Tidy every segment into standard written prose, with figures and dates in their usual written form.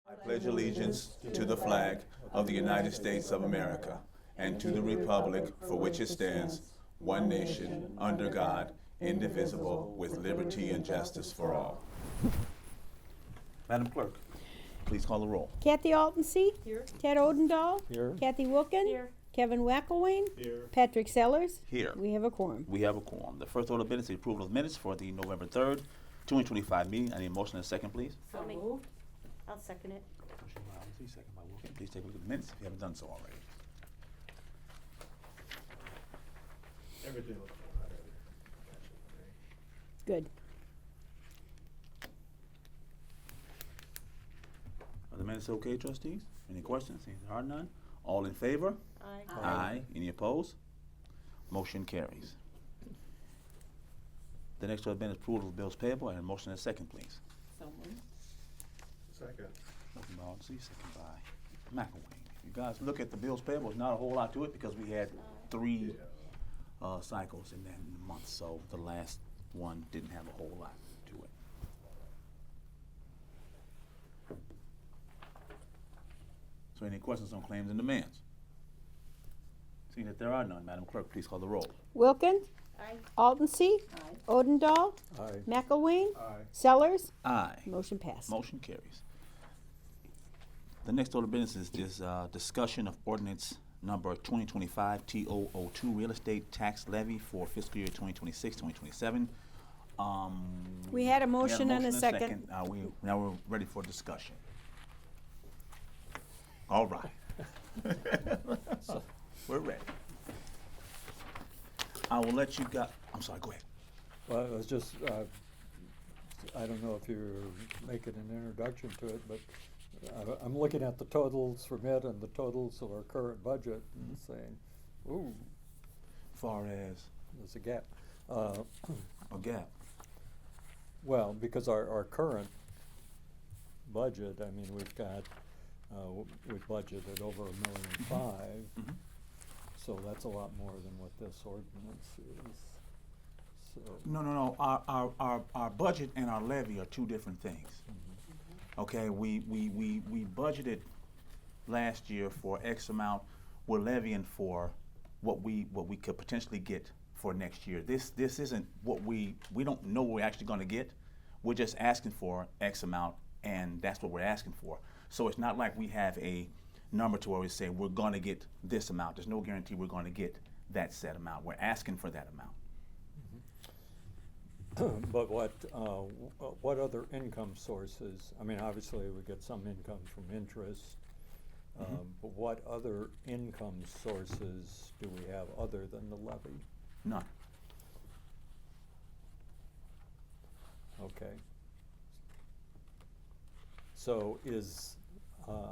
I pledge allegiance to the flag of the United States of America and to the republic for which it stands, one nation, under God, indivisible, with liberty and justice for all. Madam Clerk, please call the roll. Kathy Altense. Here. Ted Odendahl. Here. Kathy Wilken. Here. Kevin Wackelwain. Here. Patrick Sellers. Here. We have a quorum. We have a quorum. The first order of business is the approval of minutes for the November 3rd, 2025 meeting. I need a motion and a second, please. So moved. I'll second it. Motion by Alves, second by Wilken. Please take a look at the minutes if you haven't done so already. Everything looks Good. Are the minutes okay, trustees? Any questions? There are none. All in favor? Aye. Aye. Any opposed? Motion carries. The next order of business is approval of bills payable. And a motion and a second, please. So moved. Second. Motion by Alves, second by McElwain. If you guys look at the bills payable, there's not a whole lot to it because we had three cycles in that month, so the last one didn't have a whole lot to it. So any questions on claims and demands? Seeing that there are none, Madam Clerk, please call the roll. Wilken. Aye. Altense. Aye. Odendahl. Aye. McElwain. Aye. Sellers. Aye. Motion passed. Motion carries. The next order of business is this discussion of ordinance number 2025-T002 real estate tax levy for fiscal year 2026-2027. We had a motion and a second. Now we're ready for discussion. All right. We're ready. I will let you go. I'm sorry, go ahead. Well, it was just, I don't know if you're making an introduction to it, but I'm looking at the totals from it and the totals of our current budget and saying, ooh, Far as there's a gap. a gap. Well, because our current budget, I mean, we've got, we've budgeted over $1.5 million. Mhm. So that's a lot more than what this ordinance is. So, No. Our budget and our levy are two different things. Okay, we budgeted last year for X amount. We're levying for what we could potentially get for next year. This isn't what we don't know what we're actually going to get. We're just asking for X amount, and that's what we're asking for. So it's not like we have a number to where we say we're going to get this amount. There's no guarantee we're going to get that set amount. We're asking for that amount. but what other income sources? I mean, obviously we get some income from interest, but what other income sources do we have other than the levy? None. Okay. So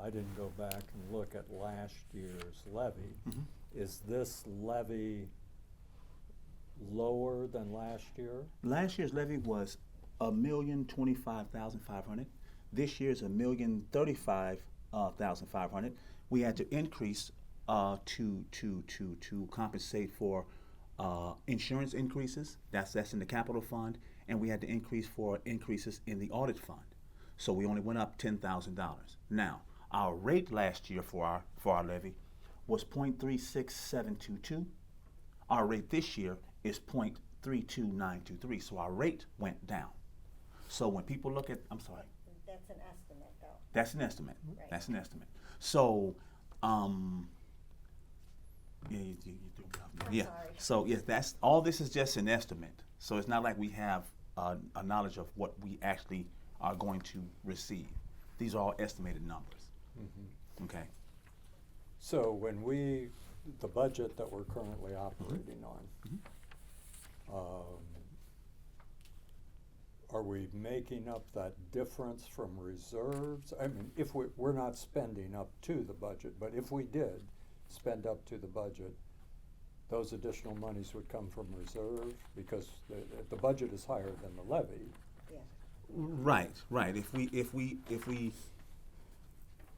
I didn't go back and look at last year's levy. Mhm. Is this levy lower than last year? Last year's levy was $1,025,500. This year's $1,035,500. We had to increase to compensate for insurance increases. That's in the capital fund, and we had to increase for increases in the audit fund. So we only went up $10,000. Now, our rate last year for our levy was 0.36722. Our rate this year is 0.32923. So our rate went down. So when people look at, I'm sorry. That's an estimate, though. That's an estimate. Right. That's an estimate. So, yeah, you threw me off. I'm Yeah. sorry. So yes, that's all. This is just an estimate. So it's not like we have a knowledge of what we actually are going to receive. These are all estimated numbers. Okay. So when the budget that we're currently operating on, are we making up that difference from reserves? I mean, if we're not spending up to the budget, but if we did spend up to the budget, those additional monies would come from reserve because the budget is higher than the levy. Yeah. Right. If we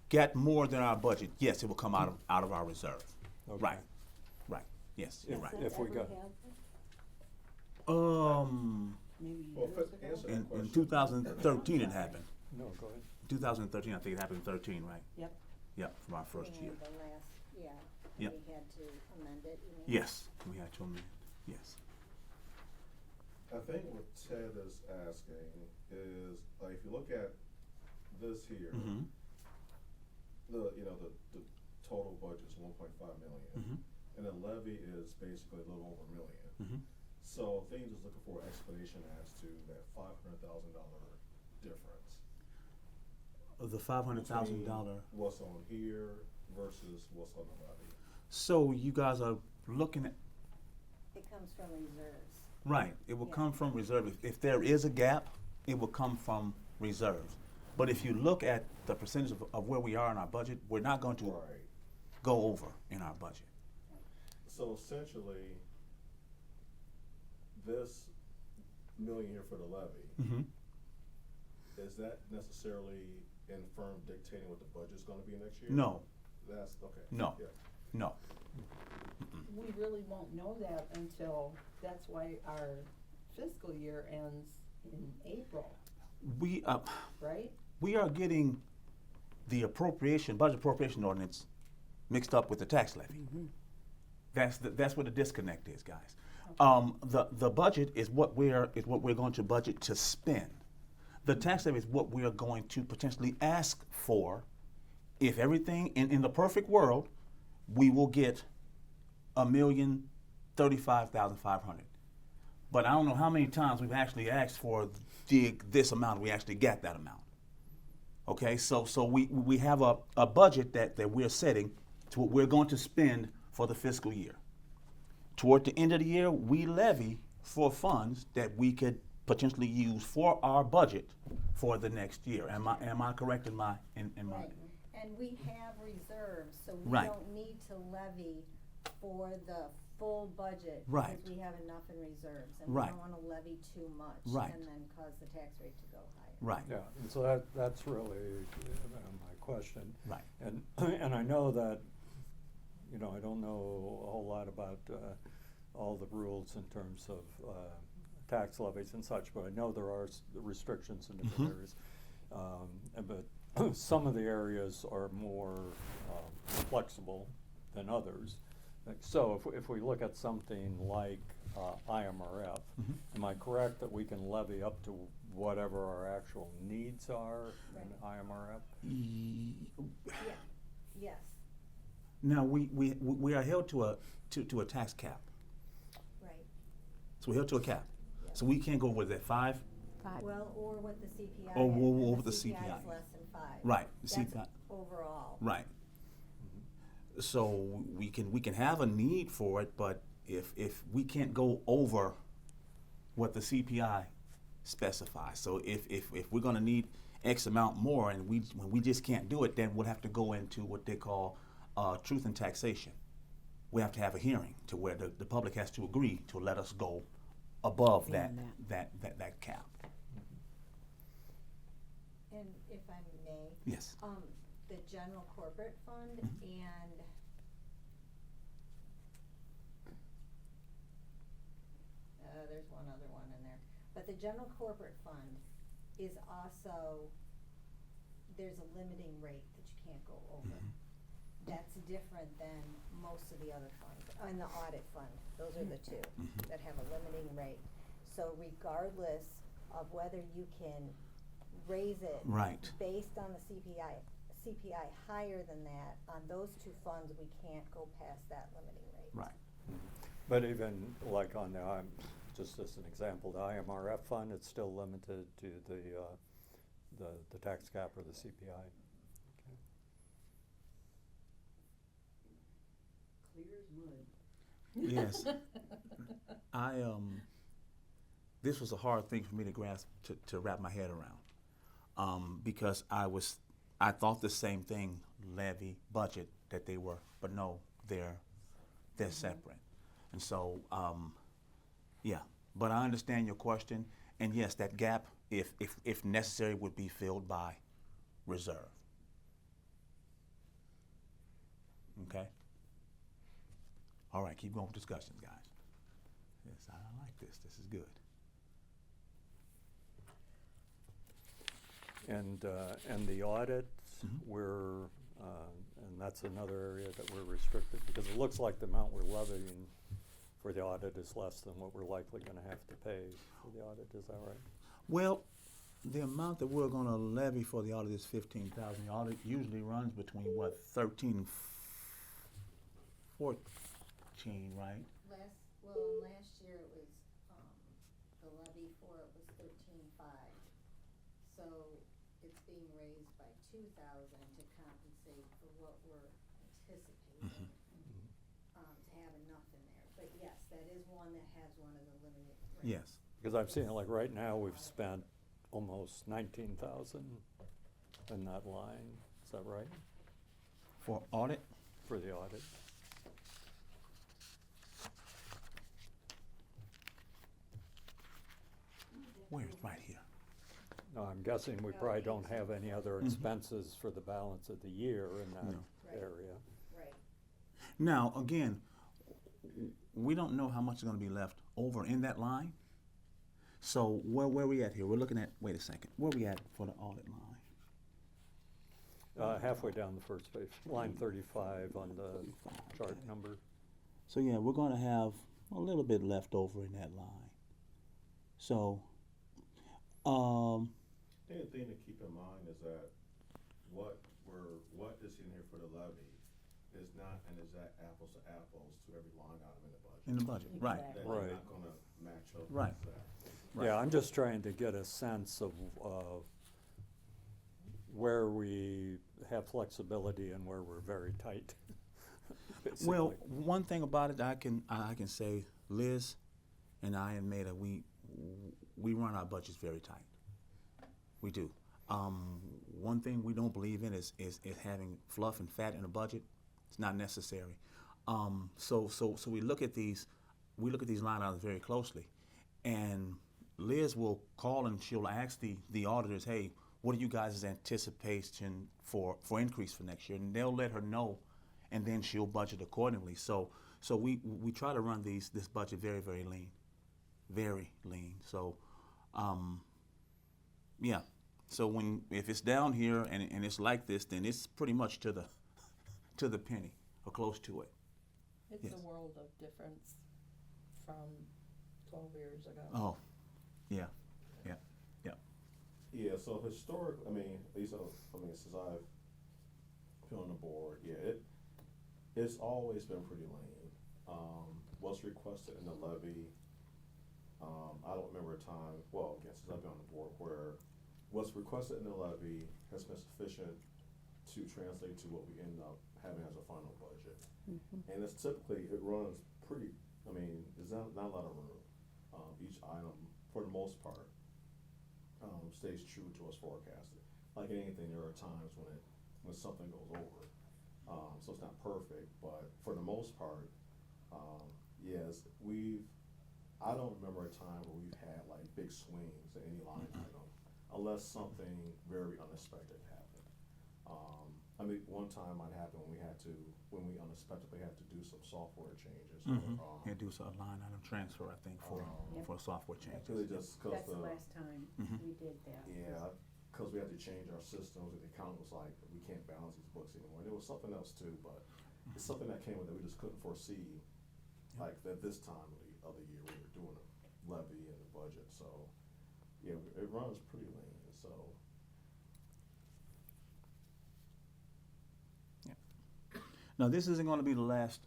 get more than our budget, yes, it will come out of our reserve. Okay. Right. Yes, you're right. If we got, In 2013 it happened. no, go ahead. 2013, I think it happened in 13, right? Yep. Yep, from our first year. The last, yeah, Yep. we had to amend it, you mean? Yes, we had to amend, yes. I think what Ted is asking is, like, if you look at this here, Mm-hmm, the total budget's 1.5 million, mm-hmm, and the levy is basically a little over a million. mm-hmm. So I think he's just looking for an explanation as to that $500,000 difference. The $500,000. between what's on here versus what's on the levy. So you guys are looking at, It comes from reserves. right, it will Yeah. come from reserve. If there is a gap, it will come from reserves. But if you look at the percentage of where we are in our budget, we're not going to Right. go over in our budget. So essentially, this million here for the levy, Mm-hmm. is that necessarily in firm dictating what the budget's gonna be next year? No, That's, okay. No. Yeah. no. We really won't know that until, that's why our fiscal year ends in April, We, right? we are getting the budget appropriation ordinance mixed up with the tax levy. That's where the disconnect is, guys. The budget is what we're going to budget to spend. The tax levy is what we are going to potentially ask for. If everything in the perfect world, we will get $1,035,500. But I don't know how many times we've actually asked for this amount. We actually got that amount. Okay, so we have a budget that we're setting to what we're going to spend for the fiscal year. Toward the end of the year, we levy for funds that we could potentially use for our budget for the next year. Am I correct in my? Right, and we have reserves, so we Right. don't need to levy for the full budget. Right. Because we have enough in reserves, and we Right. don't wanna levy too much. Right. And then cause the tax rate to go higher. Right. Yeah, and so that's really my question. Right. And, and I know that, I don't know a whole lot about all the rules in terms of tax levies and such, but I know there are restrictions in different areas. But some of the areas are more flexible than others. Like, so if we look at something like IMRF, am I correct that we can levy up to whatever our actual needs are in IMRF? Yeah, yes, Now we are held to a tax cap. right. So we're held to a cap. So we can't go with that 5. Well, or what the CPI Or is, what and the the CPI CPI is. is less than 5. Right, the That's CPI. overall. Right. So we can have a need for it, but if we can't go over what the CPI specifies, so if we're going to need X amount more and when we just can't do it, then we'll have to go into what they call truth in taxation. We have to have a hearing to where the public has to agree to let us go above that cap. And if I may, Yes. the general corporate fund and there's one other one in there. But the general corporate fund is also, there's a limiting rate that you can't go over. That's different than most of the other funds. And the audit fund, those are the two that have a limiting rate. So regardless of whether you can raise it Right. based on the CPI higher than that, on those two funds, we can't go past that limiting rate. Right. But even like on the, just as an example, the IMRF fund, it's still limited to the tax cap or the CPI. Okay. Clear as mud. Yes. This was a hard thing for me to grasp, to wrap my head around, because I thought the same thing, levy, budget, that they were, but no, they're separate. And so, yeah, but I understand your question, and yes, that gap, if necessary, would be filled by reserve. Okay? All right, keep going with discussions, guys. Yes, I like this. This is good. And the audit, Mhm. we're, and that's another area that we're restricted, because it looks like the amount we're levying for the audit is less than what we're likely gonna have to pay for the audit, is that right? Well, the amount that we're gonna levy for the audit is 15,000. The audit usually runs between what, 13 and 14, right? Last year it was, the levy for it was 13.5. So it's being raised by 2,000 to compensate for what we're anticipating, to have enough in there. But yes, that is one that has one of the limited rates. Yes. Because I'm seeing, like, right now, we've spent almost 19,000 in that line, is that right, For audit? for the audit? Where? Right here. No, I'm guessing we probably don't have any other expenses for the balance of the year in that No. Right. area. Right. Now, again, we don't know how much is gonna be left over in that line. So where we at here? We're looking at, wait a second, where we at for the audit line? Halfway down the first page, line 35 on the 35, chart got it. number. So yeah, we're gonna have a little bit left over in that line. So, The only thing to keep in mind is that what is in here for the levy is not an exact apples to apples to every line item in the budget. in the budget, right, Exactly. That Right. you're not gonna match up Right. exactly. Right. Yeah, I'm just trying to get a sense of where we have flexibility and where we're very tight. Well, basically. one thing about it, I can say, Liz and I and Maida, we run our budgets very tight. We do. One thing we don't believe in is having fluff and fat in a budget. It's not necessary. So we look at these line items very closely, and Liz will call and she'll ask the auditors, hey, what are you guys' anticipation for increase for next year? And they'll let her know, and then she'll budget accordingly. So we try to run this budget very, very lean, very lean. So, yeah. So if it's down here and it's like this, then it's pretty much to the penny or close to it. It's Yes. a world of difference from 12 years ago. Oh, yeah. Yeah, so historically, since I've been on the board, it's always been pretty lean. What's requested in the levy, I don't remember a time, since I've been on the board, where what's requested in the levy has been sufficient to translate to what we end up having as a final budget. And it's typically, it runs pretty, there's not a lot of room. Each item, for the most part, stays true to what's forecasted. Like anything, there are times when something goes over. So it's not perfect, but for the most part, yes, I don't remember a time where we've had like big swings in any line item, unless something very unexpected happened. One time might happen when we unexpectedly had to do some software changes. Yeah, do a line item transfer, I think, for software Really changes. just 'cause That's the last time Mhm. we did that. Yeah, because we had to change our systems, and the accountant was like, we can't balance these books anymore. And there was something else too, but it's something that came with it we just couldn't foresee, like at this time of the year, we were doing a levy and the budget, so, yeah, it runs pretty lean, so. Now, this isn't gonna be the last,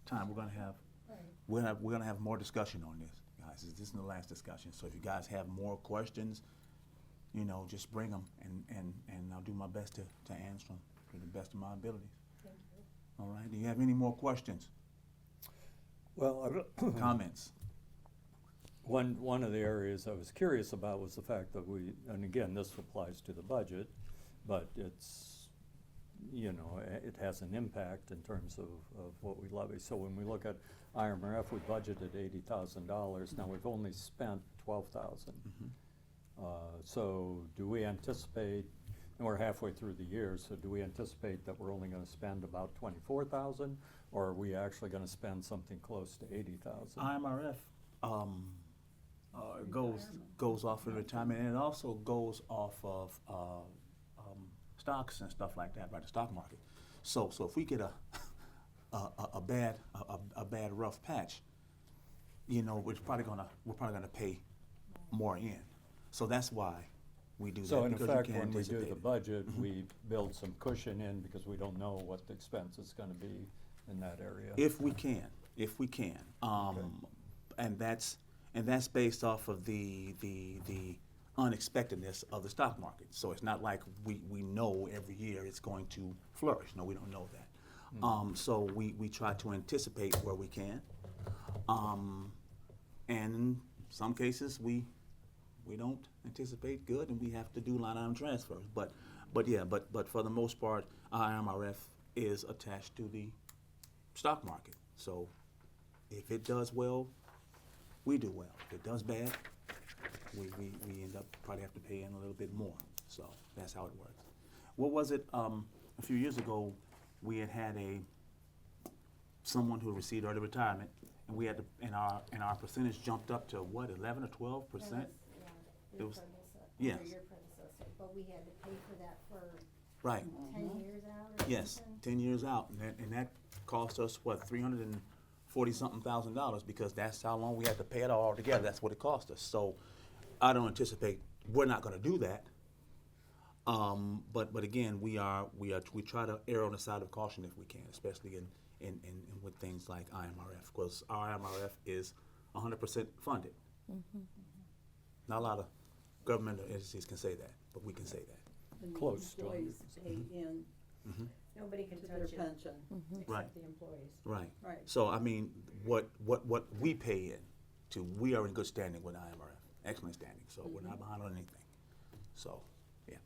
time we're gonna have, Right. we're gonna have more discussion on this, guys. This isn't the last discussion, so if you guys have more questions, just bring them, and I'll do my best to answer them to the best of my abilities. Thank you. All right, do you have any more questions, Well, comments? one of the areas I was curious about was the fact that and again, this applies to the budget, but it's, it has an impact in terms of what we levy. So when we look at IMRF, we budgeted $80,000. Now we've only spent $12,000. So do we anticipate, and we're halfway through the year, so do we anticipate that we're only gonna spend about 24,000? Or are we actually gonna spend something close to 80,000? IMRF, goes off of retirement, and it also goes off of stocks and stuff like that, right? The stock market. So if we get a bad rough patch, you know, we're probably gonna pay more in. So that's why we do So that, in because you effect, can't when we do anticipate the it. budget, we build some cushion in because we don't know what the expense is gonna be in that area. If we can. And that's based off of the unexpectedness of the stock market. So it's not like we know every year it's going to flourish. No, we don't know that. So we try to anticipate where we can. And in some cases we don't anticipate good, and we have to do line item transfers. But for the most part, our MRF is attached to the stock market. So if it does well, we do well. If it does bad, we end up probably have to pay in a little bit more. So that's how it works. What was it, a few years ago, we had someone who received early retirement, and we had to, and our percentage jumped up to what, 11 or 12%? Your It was- predecessor, yes. under your predecessor, but we had to pay for that for Right. 10 years out or Yes, something? 10 years out, and that cost us, what, $340-something thousand, because that's how long we had to pay it all together. That's what it cost us. So I don't anticipate, we're not gonna do that. But again, we try to err on the side of caution if we can, especially in with things like IMRF, because our IMRF is 100% funded. Not a lot of governmental entities can say that, but we can say that. And the Close to employees 100%. pay in Nobody can to their touch it pension, Right. except the employees. Right. Right. So, I mean, what we pay in to, we are in good standing with IMRF, excellent standing, so we're not behind on anything. So, yeah.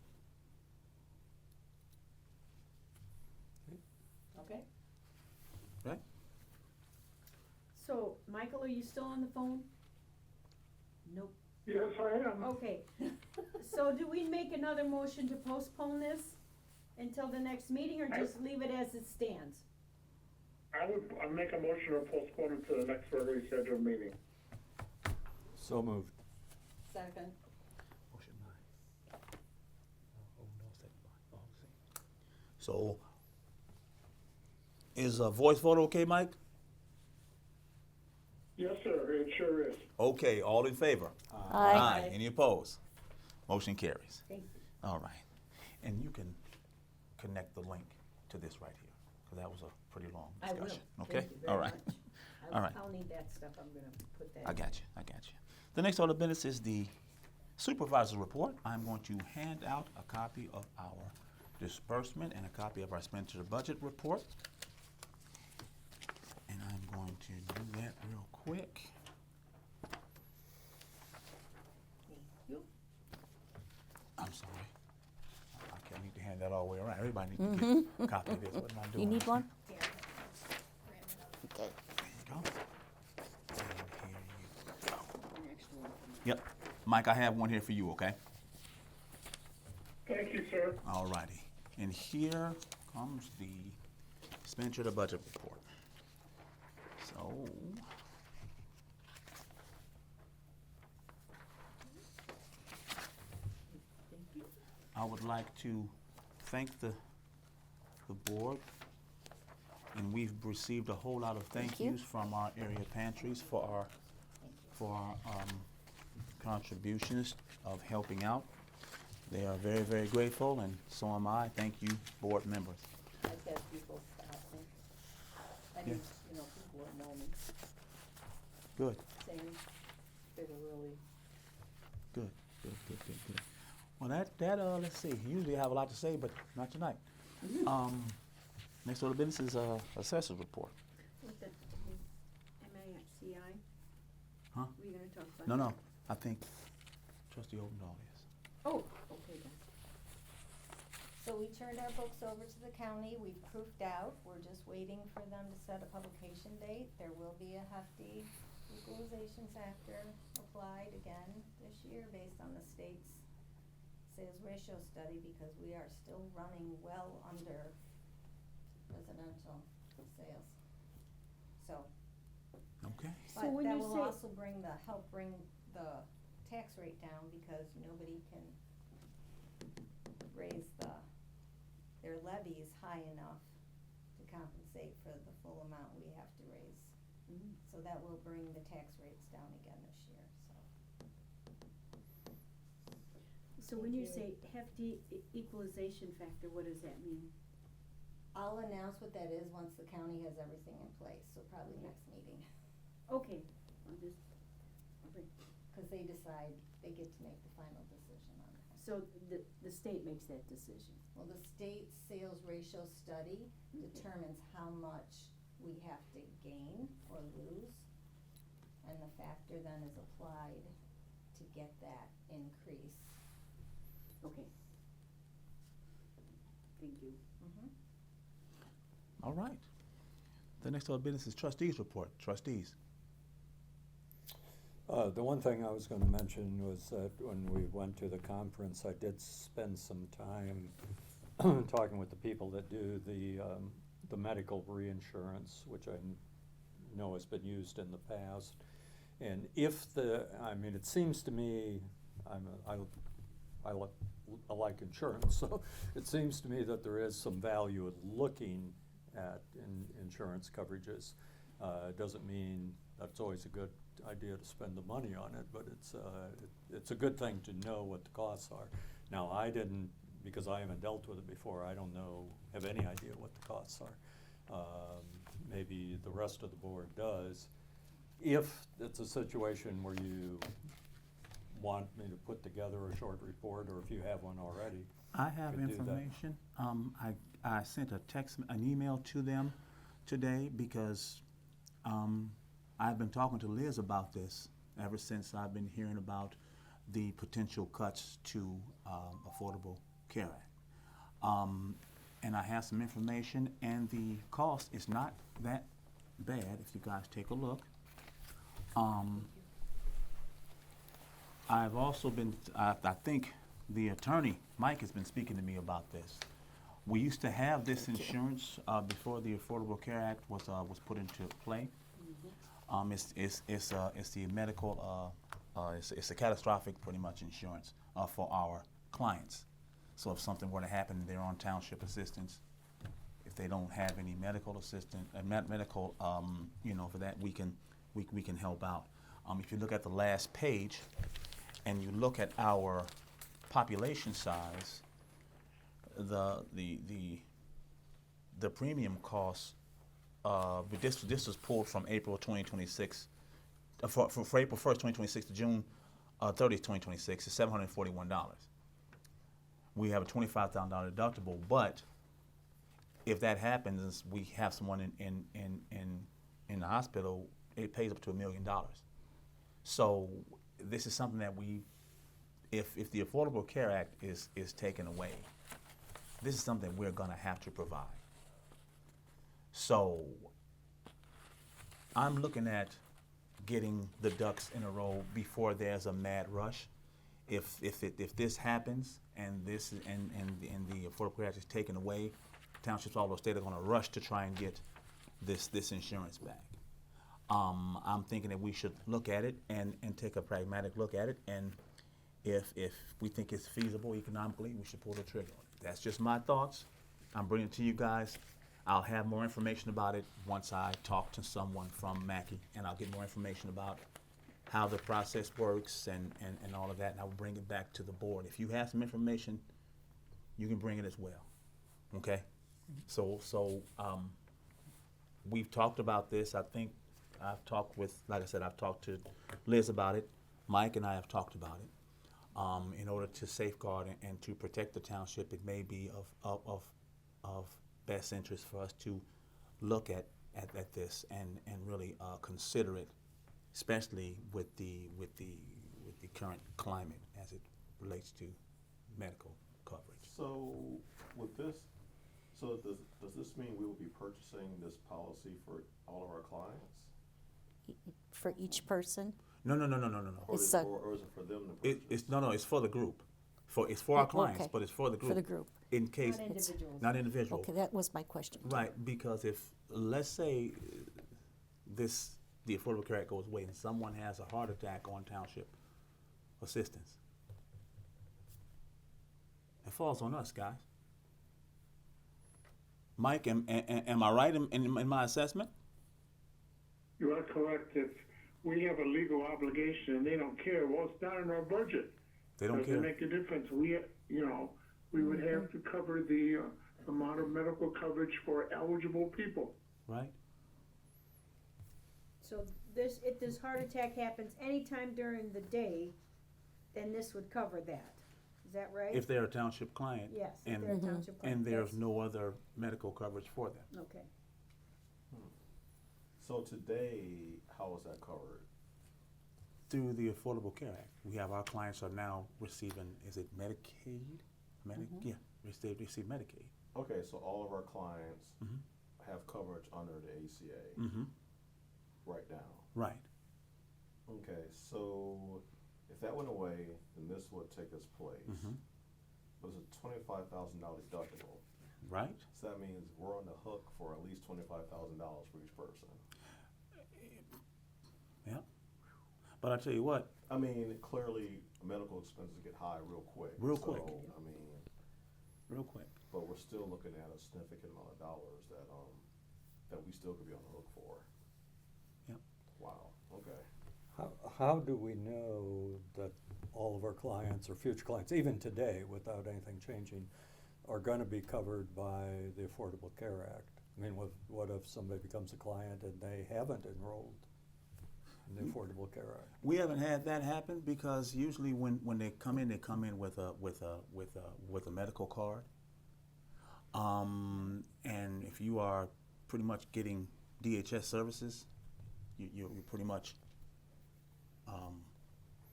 Okay? Right? So, Michael, are you still on the phone? Nope. Yes, I am. Okay. So do we make another motion to postpone this until the next meeting, or just leave it as it stands? I'll make a motion to postpone it to the next regularly scheduled meeting. So moved. Second. Motion mine. Oh, no, second mine. Oh, see. So, is a voice vote okay, Mike? Yes, sir, it sure is. Okay, all in favor? Aye. Any opposed? Motion carries. Thank you. All right. And you can connect the link to this right here, because that was a pretty long I will. discussion. Thank Okay? you very All right. much. All right. I'll need that stuff, I'm gonna put that. I got you. The next order of business is the supervisor's report. I'm going to hand out a copy of our disbursement and a copy of our expenditure budget report. And I'm going to do that real quick. You? I'm sorry. I can't need to hand that all the way around. Everybody needs to get a copy of this. What am I doing? You need one? Here. Okay. There you go. And here you go. Yep. Mike, I have one here for you, okay? Thank you, sir. All righty. And here comes the expenditure of the budget report. So, I would like to thank the board, and we've received a whole lot of thank you. yous from our area pantries for our contributions of helping out. They are very, very grateful, and so am I. Thank you, board members. I've had people stop me. I mean, you know, people that know me, Good, saying they were really, good. Well, let's see. Usually I have a lot to say, but not tonight. Next order of business is assessor's report. With the MACI? Huh? Were you gonna talk about? No, I think trustee Opendahl is. Oh, okay then. So we turned our books over to the county, we've proofed out, we're just waiting for them to set a publication date. There will be a hefty equalization factor applied again this year based on the state's sales ratio study, because we are still running well under residential sales. So, Okay. So but when that you will say- also help bring the tax rate down because nobody can raise their levies high enough to compensate for the full amount we have to raise. Mhm. So that will bring the tax rates down again this year, so. So when you Thank say hefty equalization factor, what does that mean? I'll announce what that is once the county has everything in place, so probably next meeting. Okay, I'll just, okay. Cause they decide, they get to make the final decision on that. So the state makes that decision. Well, the state sales ratio study determines how much we have to gain or lose, and the factor then is applied to get that increase. Okay. Thank you. Mm-hmm. All right. The next order of business is trustees report. Trustees. The one thing I was gonna mention was that when we went to the conference, I did spend some time talking with the people that do the medical reinsurance, which I know has been used in the past. And if it seems to me, I like insurance, so it seems to me that there is some value in looking at insurance coverages. It doesn't mean that's always a good idea to spend the money on it, but it's a good thing to know what the costs are. Now, I didn't, because I haven't dealt with it before, I don't have any idea what the costs are. Maybe the rest of the board does. If it's a situation where you want me to put together a short report, or if you have one already, I have could do that. information. I sent an email to them today because I've been talking to Liz about this ever since I've been hearing about the potential cuts to Affordable Care Act. And I have some information, and the cost is not that bad if you guys take a look. I've also been, I think the attorney, Mike, has been speaking to me about this. We used to have this insurance before the Affordable Care Act was put into play. It's the medical, it's a catastrophic, pretty much, insurance for our clients. So if something were to happen, they're on township assistance. If they don't have any medical assistance, medical, for that, we can help out. If you look at the last page, and you look at our population size, the premium cost. But this was pulled from April 2026, for April 1st, 2026 to June 30th, 2026, is $741. We have a $25,000 deductible, but if that happens, we have someone in the hospital, it pays up to $1 million. So this is something that if the Affordable Care Act is taken away, this is something we're gonna have to provide. So I'm looking at getting the ducks in a row before there's a mad rush. If this happens and the Affordable Care Act is taken away, townships all over the state are going to rush to try and get this insurance back. I'm thinking that we should look at it and take a pragmatic look at it, and if we think it's feasible economically, we should pull the trigger on it. That's just my thoughts. I'm bringing it to you guys. I'll have more information about it once I talk to someone from Mackey, and I'll get more information about how the process works and all of that, and I will bring it back to the board. If you have some information, you can bring it as well, okay? So we've talked about this. I think I've talked with, like I said, I've talked to Liz about it. Mike and I have talked about it. In order to safeguard and to protect the township, it may be of best interest for us to look at this and really consider it, especially with the current climate as it relates to medical coverage. So with this, does this mean we will be purchasing this policy for all of our clients? For each person? No. Or is It's it a- for them to purchase? It's for the group. It's for our clients, Okay. but it's for the group. For the group. In case, Not individuals. not individual. Okay, that was my question. Right, because if, let's say, the Affordable Care Act goes away and someone has a heart attack on township assistance. It falls on us, guys. Mike, am I right in my assessment? You are correct. If we have a legal obligation and they don't care, well, it's not in our budget. They don't Doesn't care. make a difference. We would have to cover the amount of medical coverage for eligible people. Right? So this, if this heart attack happens anytime during the day, then this would cover that. Is that right? If they're a township client. Yes, if and, they're a township client. and there's That's- no other medical coverage for them. Okay. So today, how is that covered? Through the Affordable Care Act, we have our clients are now receiving, is it Medicaid? Yeah, they receive Medicaid. Okay, so all of our clients Mhm. have coverage under the ACA Mm-hmm. right now. Right. Okay, so if that went away, then this would take its place. Mhm. But it's a $25,000 deductible. Right. So that means we're on the hook for at least $25,000 for each person. Yeah. But I tell you what, I mean, clearly medical expenses get high real quick. Real quick. I mean, real quick. but we're still looking at a significant amount of dollars that we still could be on the hook for. Yep. Wow. Okay. How do we know that all of our clients or future clients, even today, without anything changing, are gonna be covered by the Affordable Care Act? I mean, what if somebody becomes a client and they haven't enrolled in the Affordable Care Act? We haven't had that happen because usually when they come in with a medical card. And if you are pretty much getting DHS services, you're pretty much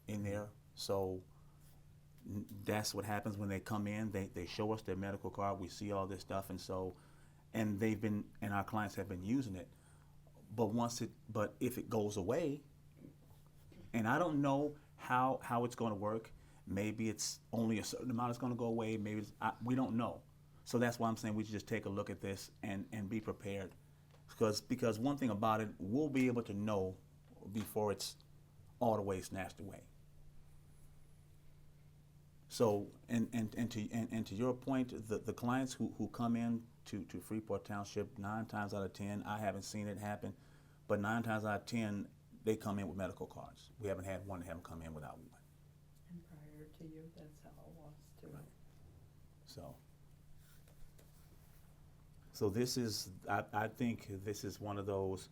in there. So that's what happens when they come in. They show us their medical card. We see all this stuff, and our clients have been using it. But if it goes away, and I don't know how it's going to work. Maybe it's only a certain amount that's going to go away. Maybe we don't know. So that's why I'm saying we should just take a look at this and be prepared. Because one thing about it, we'll be able to know before it's all the way snatched away. So and to your point, the clients who come in to Freeport Township, 9 times out of 10, I haven't seen it happen, but 9 times out of 10, they come in with medical cards. We haven't had one that haven't come in without one. And prior to you, that's how it was too. Right. So this is, I think this is one of those,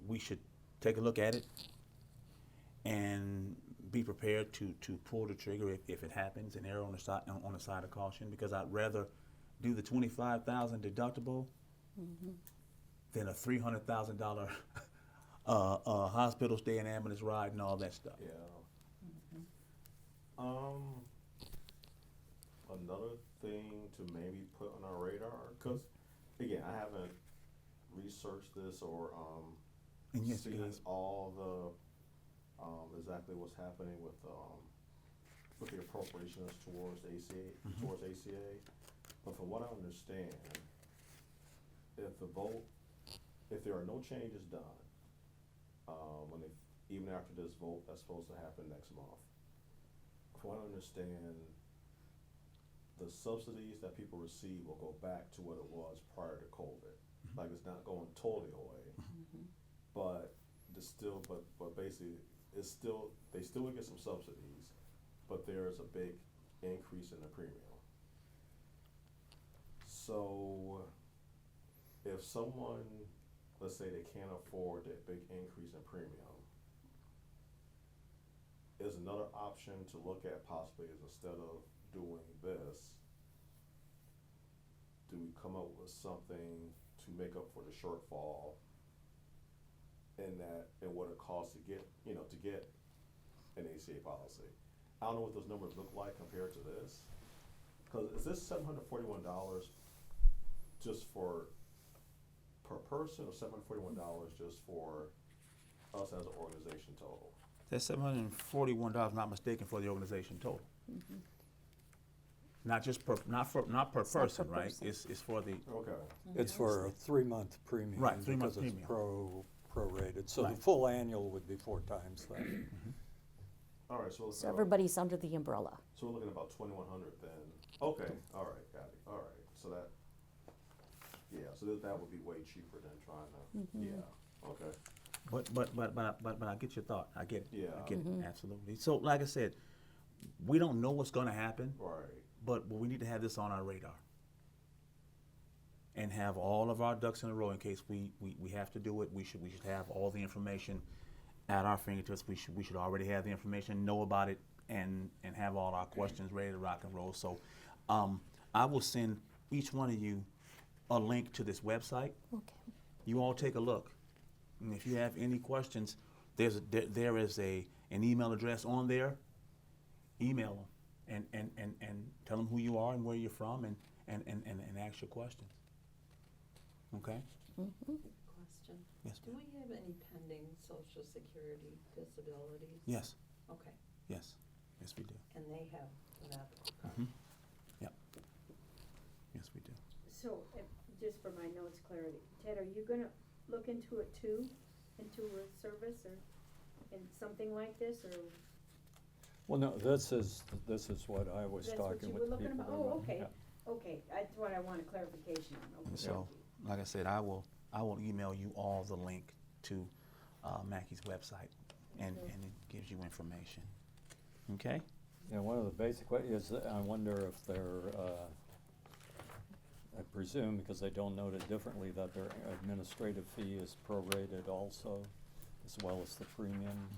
we should take a look at it and be prepared to pull the trigger if it happens and err on the side of caution, because I'd rather do the $25,000 deductible than a $300,000 hospital stay and ambulance ride and all that stuff. Yeah. Another thing to maybe put on our radar, because again, I haven't researched this or And yes, seen guys. all the exactly what's happening with the appropriations towards ACA. But from what I understand, if there are no changes done, even after this vote that's supposed to happen next month, from what I understand, the subsidies that people receive will go back to what it was prior to COVID. Like, it's not going totally away, but basically they still would get some subsidies, but there's a big increase in the premium. So if someone, let's say they can't afford that big increase in premium, is another option to look at possibly is instead of doing this, do we come up with something to make up for the shortfall in what it costs to get an ACA policy? I don't know what those numbers look like compared to this. Cause is this $741 just for per person, or $741 just for us as an organization total? That's $741, not mistaken, for the organization total. Not per person, right? person. It's for the, Okay. It's for a 3-month premium. Right, 3-month because it's premium. prorated, so the Right. full annual would be 4 times that. All right, so So everybody's under the umbrella. So we're looking at about 2,100 then. Okay, all right, got it. All right, so that, yeah, so that would be way cheaper than trying to, yeah, okay. But I get your thought. I get it. Yeah. I get it, absolutely. So like I said, we don't know what's gonna happen, Right. but we need to have this on our radar. And have all of our ducks in a row in case we have to do it. We should have all the information at our fingertips. We should already have the information, know about it, and have all our questions ready to rock and roll. So I will send each one of you a link to this website. Okay. You all take a look. And if you have any questions, there is an email address on there. Email them and tell them who you are and where you're from and ask your questions. Okay? Question. Yes, Do ma'am. we have any pending social security disabilities? Yes. Okay, Yes. Yes, we do. and they have medical coverage. Mhm. Yep. Yes, we do. So, just for my notes clarity, Ted, are you gonna look into it too, into a service or in something like this, or Well, no, this is what I was that's what talking you with were the looking people. about? Oh, about. okay, Yeah. okay, that's what I wanted clarification on, okay. So, like I said, I will email you all the link to Mackey's website, and Okay. it gives you information. Okay? Yeah, one of the basic is, I wonder if they're, I presume, because they don't note it differently, that their administrative fee is prorated also, as well as the premium.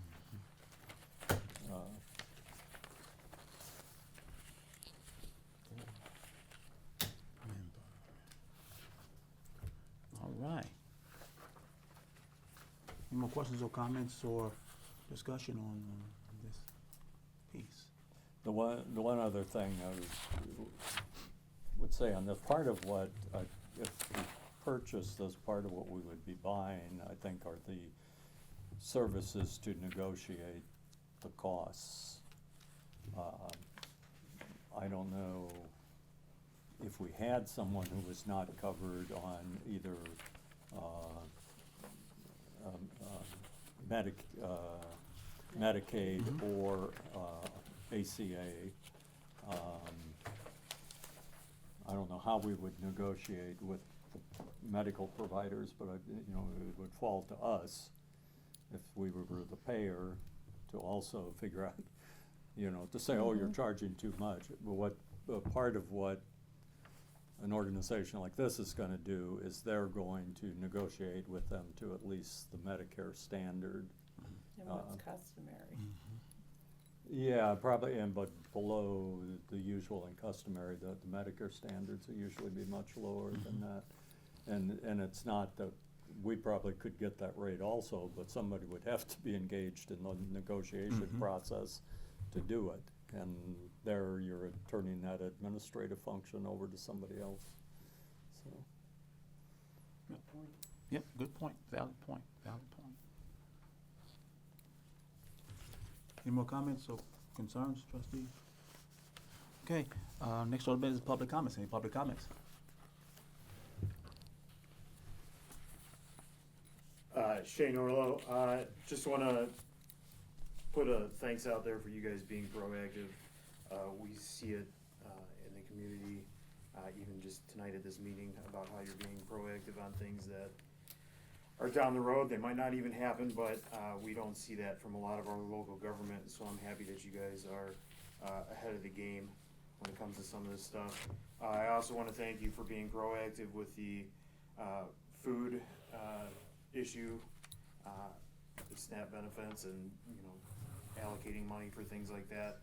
All right. Any more questions or comments or discussion on this piece? The one other thing I would say on this, part of what, if we purchase this, part of what we would be buying, I think, are the services to negotiate the costs. I don't know if we had someone who was not covered on either Medicaid or ACA. I don't know how we would negotiate with the medical providers, but it would fall to us if we were the payer to also figure out, to say, oh, you're charging too much. But part of what an organization like this is gonna do is they're going to negotiate with them to at least the Medicare standard. And what's customary. Yeah, probably, but below the usual and customary, the Medicare standards will usually be much lower than that. And it's not that, we probably could get that rate also, but somebody would have to be engaged in the negotiation process to do it. And there you're turning that administrative function over to somebody else, so. Yep, good point, valid point. Any more comments or concerns, trustees? Okay, next order of business is public comments. Any public comments? Shane Orlo, just wanna put a thanks out there for you guys being proactive. We see it, in the community, even just tonight at this meeting, about how you're being proactive on things that are down the road. They might not even happen, but, we don't see that from a lot of our local government, so I'm happy that you guys are, ahead of the game when it comes to some of this stuff. I also wanna thank you for being proactive with the, food, issue, the SNAP benefits and, allocating money for things like that.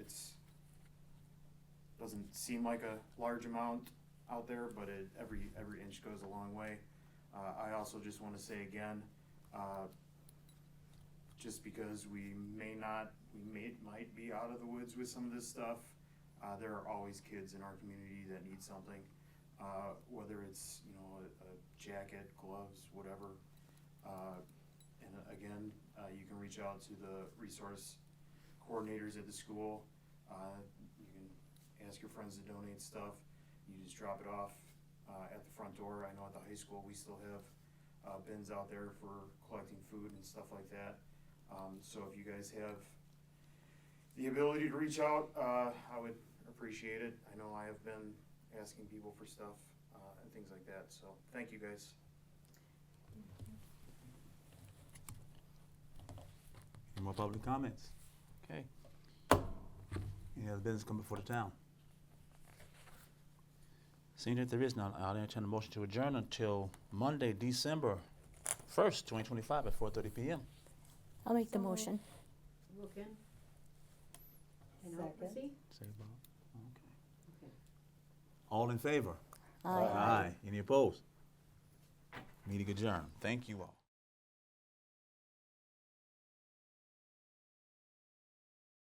It's, doesn't seem like a large amount out there, but every inch goes a long way. I also just wanna say again, just because we might be out of the woods with some of this stuff, there are always kids in our community that need something, whether it's, a jacket, gloves, whatever. And again, you can reach out to the resource coordinators at the school. You can ask your friends to donate stuff. You just drop it off at the front door. I know at the high school we still have bins out there for collecting food and stuff like that. So if you guys have the ability to reach out, I would appreciate it. I know I have been asking people for stuff, and things like that, so thank you guys. Any more public comments? Okay. Any other business come before the town? Seeing that there is none, I'll entertain a motion to adjourn until Monday, December 1st, 2025 at 4:30 PM. I'll make the So moved. motion. Look in. And Second. Opposite? Say Bob. Okay. All in favor? Aye. Any opposed? Meeting adjourned. Thank you all.